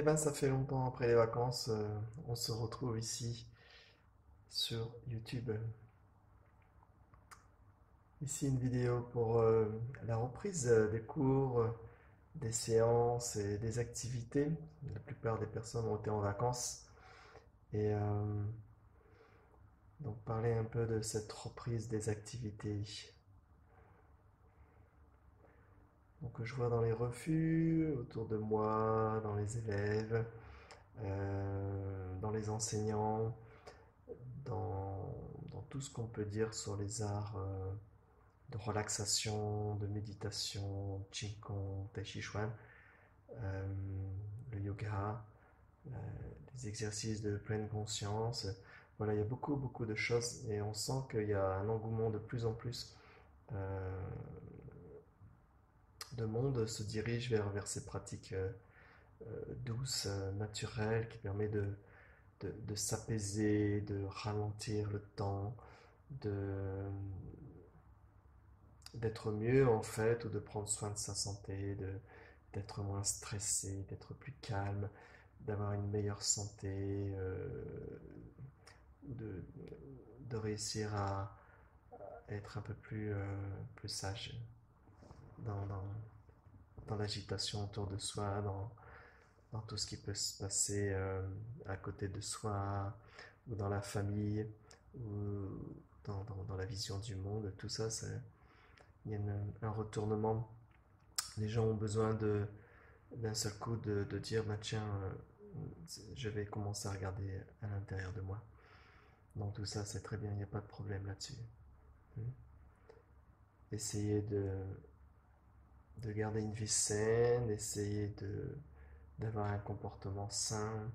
ben, ça fait longtemps après les vacances, on se retrouve ici sur YouTube. Ici une vidéo pour la reprise des cours, des séances et des activités. La plupart des personnes ont été en vacances et donc parler un peu de cette reprise des activités. Donc je vois dans les refus, autour de moi, dans les élèves, dans les enseignants, dans, dans tout ce qu'on peut dire sur les arts de relaxation, de méditation, Qigong, Tai Chi Chuan, euh, le yoga, euh, les exercices de pleine conscience. Voilà, il y a beaucoup de choses et on sent qu'il y a un engouement de plus en plus euh, de monde se dirige vers ces pratiques douces, naturelles, qui permettent de s'apaiser, de ralentir le temps, de, d'être mieux en fait, ou de prendre soin de sa santé, d'être moins stressé, d'être plus calme, d'avoir une meilleure santé, ou de réussir à être un peu plus sage dans, dans, dans l'agitation autour de soi, dans tout ce qui peut se passer à côté de soi, ou dans la famille, ou dans la vision du monde. Tout ça, il y a un retournement. Les gens ont besoin d'un seul coup de dire bah, tiens, je vais commencer à regarder à l'intérieur de moi. Donc tout ça, c'est très bien, il n'y a pas de problème là-dessus. Essayer de garder une vie saine, essayer d'avoir un comportement sain,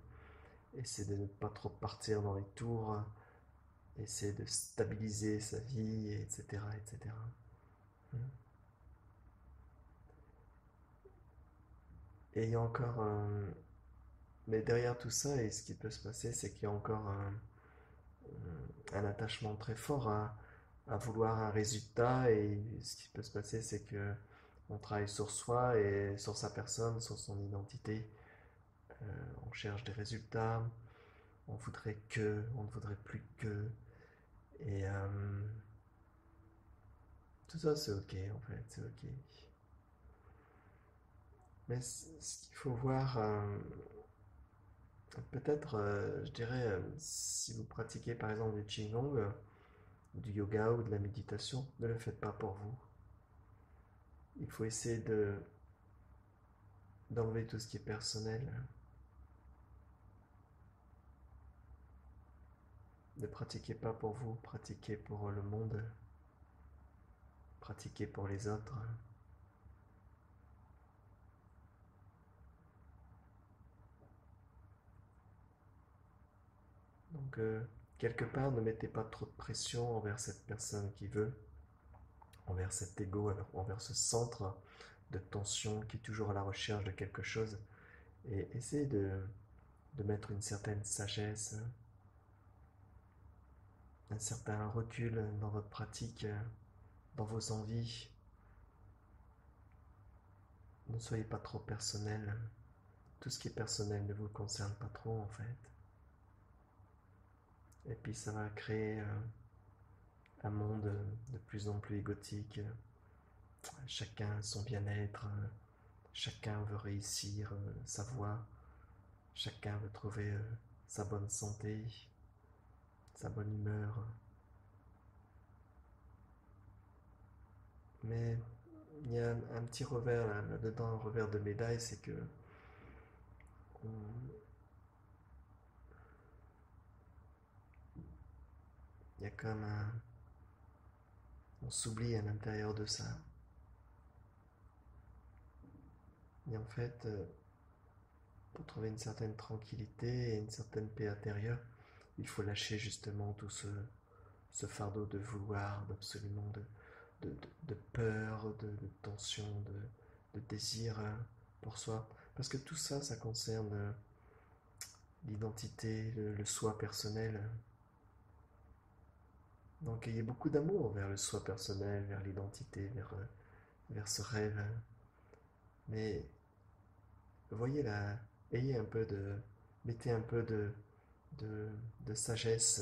essayer de ne pas trop partir dans les tours, essayer de stabiliser sa vie, etc. etc. Et il y a encore mais derrière tout ça, et ce qui peut se passer, c'est qu'il y a encore un attachement très fort à vouloir un résultat. Et ce qui peut se passer, c'est que on travaille sur soi et sur sa personne, sur son identité. On cherche des résultats, on voudrait que, on ne voudrait plus que. Et tout ça, c'est ok en fait, c'est ok. Mais ce qu'il faut voir, peut-être, je dirais, si vous pratiquez par exemple du Qigong, du yoga ou de la méditation, ne le faites pas pour vous. Il faut essayer d'enlever tout ce qui est personnel. Ne pratiquez pas pour vous, pratiquez pour le monde, pratiquez pour les autres. Donc, quelque part, ne mettez pas trop de pression envers cette personne qui veut, envers cet ego, envers ce centre de tension qui est toujours à la recherche de quelque chose. Et essayez de mettre une certaine sagesse, un certain recul dans votre pratique, dans vos envies. Ne soyez pas trop personnel. Tout ce qui est personnel ne vous concerne pas trop en fait. Et puis ça va créer un monde de plus en plus égotique. Chacun son bien-être, chacun veut réussir sa voie, chacun veut trouver sa bonne santé, sa bonne humeur. Mais il y a un petit revers là-dedans, un revers de médaille, c'est que on- il y a comme on s'oublie à l'intérieur de ça. Et en fait, pour trouver une certaine tranquillité et une certaine paix intérieure, il faut lâcher justement tout ce fardeau de vouloir, d'absolument de peur, de tension, de désir pour soi. Parce que tout ça, ça concerne l'identité, le soi personnel. Donc il y a beaucoup d'amour vers le soi personnel, vers l'identité, vers ce rêve. Mais voyez là, ayez un peu de, mettez un peu de, de sagesse,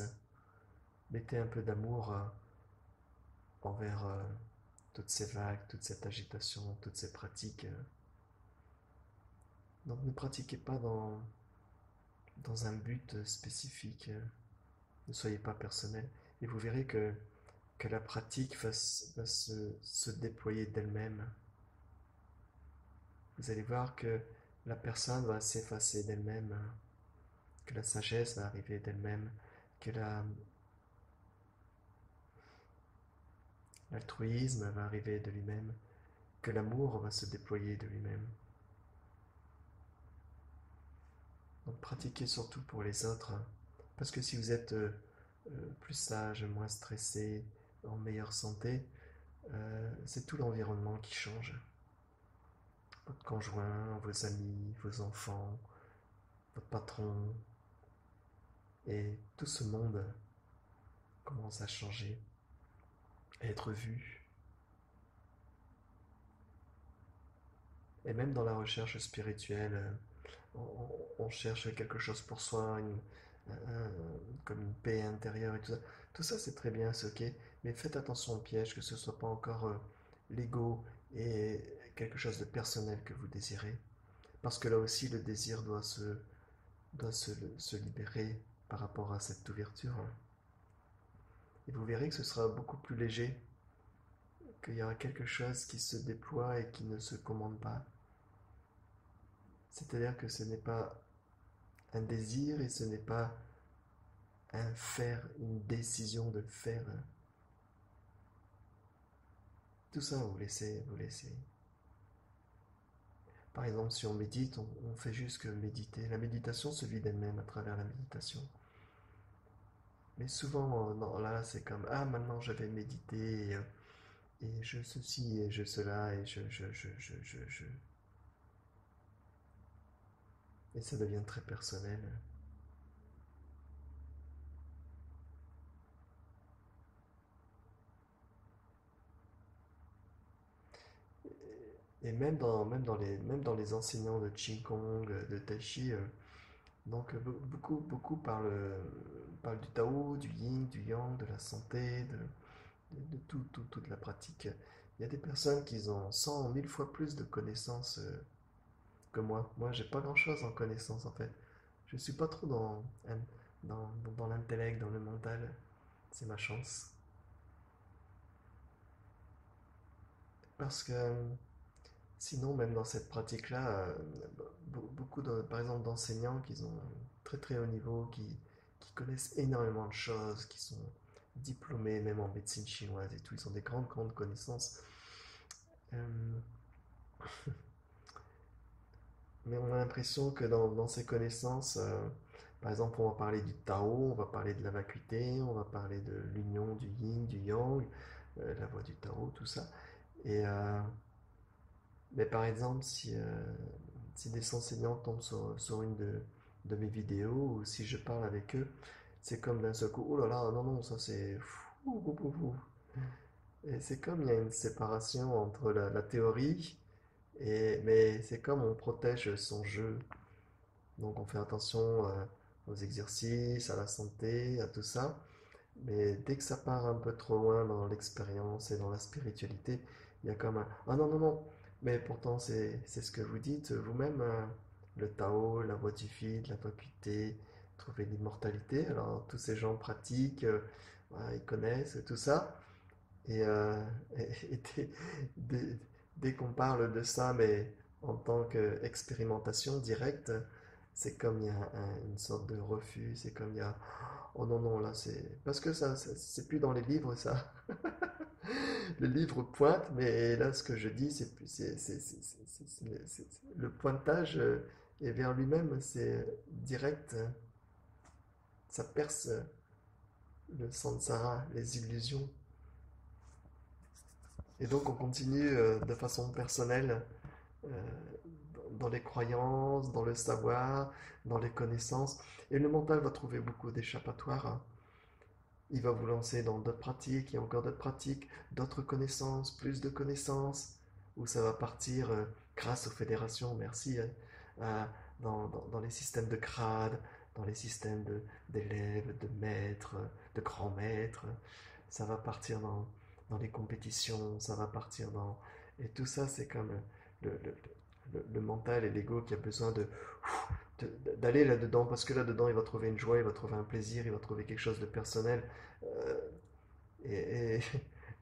mettez un peu d'amour envers toutes ces vagues, toute cette agitation, toutes ces pratiques. Donc ne pratiquez pas dans un but spécifique, ne soyez pas personnel, et vous verrez que la pratique va se déployer d'elle-même. Vous allez voir que la personne va s'effacer d'elle-même, que la sagesse va arriver d'elle-même, que l'altruisme va arriver de lui-même, que l'amour va se déployer de lui-même. Donc pratiquez surtout pour les autres, hein. Parce que si vous êtes plus sage, moins stressé, en meilleure santé, c'est tout l'environnement qui change. Votre conjoint, vos amis, vos enfants, votre patron, et tout ce monde commence à changer, à être vu. Et même dans la recherche spirituelle, on cherche quelque chose pour soi, comme une paix intérieure et tout ça. Tout ça, c'est très bien, c'est ok, mais faites attention au piège, que ce ne soit pas encore l'ego et quelque chose de personnel que vous désirez. Parce que là aussi, le désir doit se libérer par rapport à cette ouverture. Et vous verrez que ce sera beaucoup plus léger, qu'il y aura quelque chose qui se déploie et qui ne se commande pas. C'est-à-dire que ce n'est pas un désir et ce n'est pas un faire, une décision de faire. Tout ça, vous laissez, vous laissez. Par exemple, si on médite, on fait juste que méditer. La méditation se vit d'elle-même à travers la méditation. Mais souvent, là, c'est comme, ah, maintenant je vais méditer, et je ceci, et je cela, et je. Et ça devient très personnel. Et même dans les enseignants de Qigong, de Tai Chi, donc beaucoup parlent du Tao, du Yin, du Yang, de la santé, de toute la pratique. Il y a des personnes qui ont 100 1000 fois plus de connaissances que moi. Moi, j'ai pas grand-chose en connaissances en fait. Je suis pas trop dans l'intellect, dans le mental. C'est ma chance. Parce que sinon, même dans cette pratique-là, beaucoup par exemple d'enseignants qui ont un très très haut niveau, qui connaissent énormément de choses, qui sont diplômés même en médecine chinoise et tout, ils ont des grandes grandes connaissances. Euh, mais on a l'impression que dans ces connaissances, par exemple, on va parler du Tao, on va parler de la vacuité, on va parler de l'union du Yin, du Yang, la voie du Tao, tout ça. Et mais par exemple, si des enseignants tombent sur une de mes vidéos ou si je parle avec eux, c'est comme d'un seul coup, oh là là, non, non, ça c'est fou, fou, fou, fou. Et c'est comme il y a une séparation entre la théorie, mais c'est comme on protège son jeu. Donc on fait attention aux exercices, à la santé, à tout ça. Mais dès que ça part un peu trop loin dans l'expérience et dans la spiritualité, il y a comme un ah non, non, non, mais pourtant c'est ce que vous dites vous-même, le Tao, la voie du vide, la vacuité, trouver l'immortalité. Alors tous ces gens pratiquent, voilà, ils connaissent tout ça. Et, et dès, dès qu'on parle de ça, mais en tant qu'expérimentation directe, c'est comme il y a une sorte de refus, c'est comme il y a oh non, non, là c'est. Parce que ça, c'est plus dans les livres, ça. Le livre pointe, mais là ce que je dis, c'est plus. Le pointage est vers lui-même, c'est direct. Ça perce le samsara, les illusions. Et donc on continue de façon personnelle euh, dans les croyances, dans le savoir, dans les connaissances. Et le mental va trouver beaucoup d'échappatoires, hein. Il va vous lancer dans d'autres pratiques, il y a encore d'autres pratiques, d'autres connaissances, plus de connaissances, où ça va partir grâce aux fédérations, merci, hein, dans les systèmes de grades, dans les systèmes d'élèves, de maîtres, de grands maîtres. Ça va partir dans les compétitions, ça va partir dans... Et tout ça, c'est comme le, le, le mental et l'ego qui a besoin d'aller là-dedans, parce que là-dedans, il va trouver une joie, il va trouver un plaisir, il va trouver quelque chose de personnel. Euh, et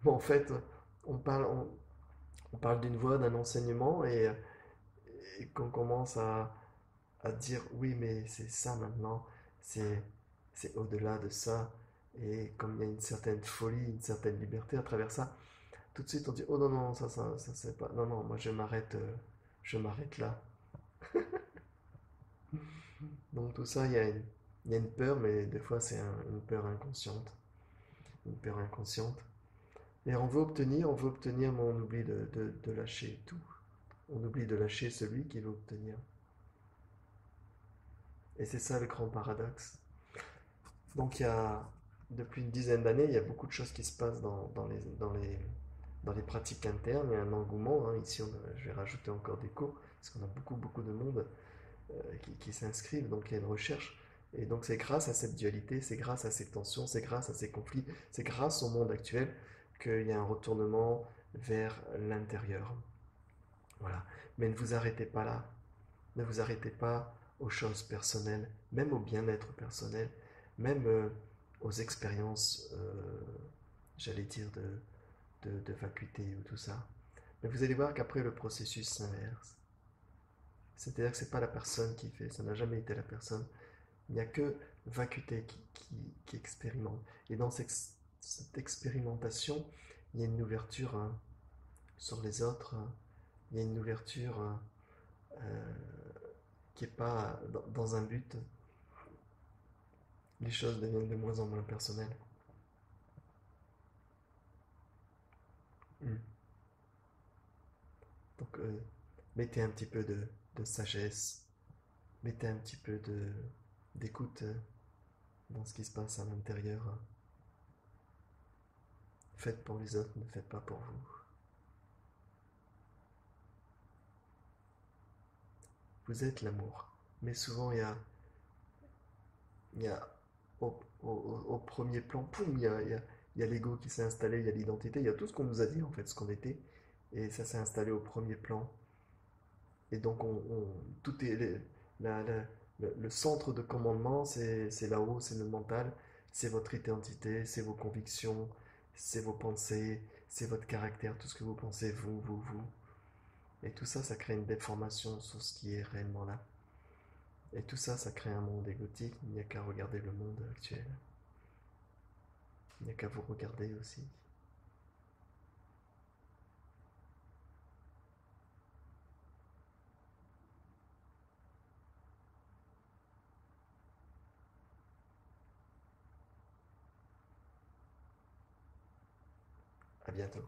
bon, en fait, on parle, on, on parle d'une voie, d'un enseignement, et qu'on commence à dire oui, mais c'est ça maintenant, c'est, c'est au-delà de ça. Et comme il y a une certaine folie, une certaine liberté à travers ça, tout de suite on dit oh non, non, ça c'est pas. Non, non, moi je m'arrête là. Donc tout ça, il y a une peur, mais des fois c'est une peur inconsciente. Une peur inconsciente. Et on veut obtenir, mais on oublie de lâcher tout. On oublie de lâcher celui qui veut obtenir. Et c'est ça le grand paradoxe. Donc depuis une dizaine d'années, il y a beaucoup de choses qui se passent dans les pratiques internes. Il y a un engouement, hein. Ici, je vais rajouter encore des cours, parce qu'on a beaucoup de monde qui s'inscrivent, donc il y a une recherche. Et donc c'est grâce à cette dualité, c'est grâce à ces tensions, c'est grâce à ces conflits, c'est grâce au monde actuel qu'il y a un retournement vers l'intérieur. Voilà. Mais ne vous arrêtez pas là. Ne vous arrêtez pas aux choses personnelles, même au bien-être personnel, même aux expériences, j'allais dire, de vacuité ou tout ça. Mais vous allez voir qu'après le processus s'inverse. C'est-à-dire que ce n'est pas la personne qui fait, ça n'a jamais été la personne. Il n'y a que vacuité qui expérimente. Et dans cette expérimentation, il y a une ouverture hein, sur les autres, hein. Il y a une ouverture euh, qui n'est pas dans un but. Les choses deviennent de moins en moins personnelles. Mm. Donc, mettez un petit peu de sagesse, mettez un petit peu d'écoute dans ce qui se passe à l'intérieur. Faites pour les autres, ne faites pas pour vous. Vous êtes l'amour. Mais souvent, il y a au premier plan, poum, il y a l'ego qui s'est installé, il y a l'identité, il y a tout ce qu'on nous a dit en fait, ce qu'on était. Et ça s'est installé au premier plan. Et donc, tout est. Le centre de commandement, c'est là-haut, c'est le mental, c'est votre identité, c'est vos convictions, c'est vos pensées, c'est votre caractère, tout ce que vous pensez, vous. Et tout ça, ça crée une déformation sur ce qui est réellement là. Et tout ça, ça crée un monde égotique. Il n'y a qu'à regarder le monde actuel. Il n'y a qu'à vous regarder aussi. À bientôt.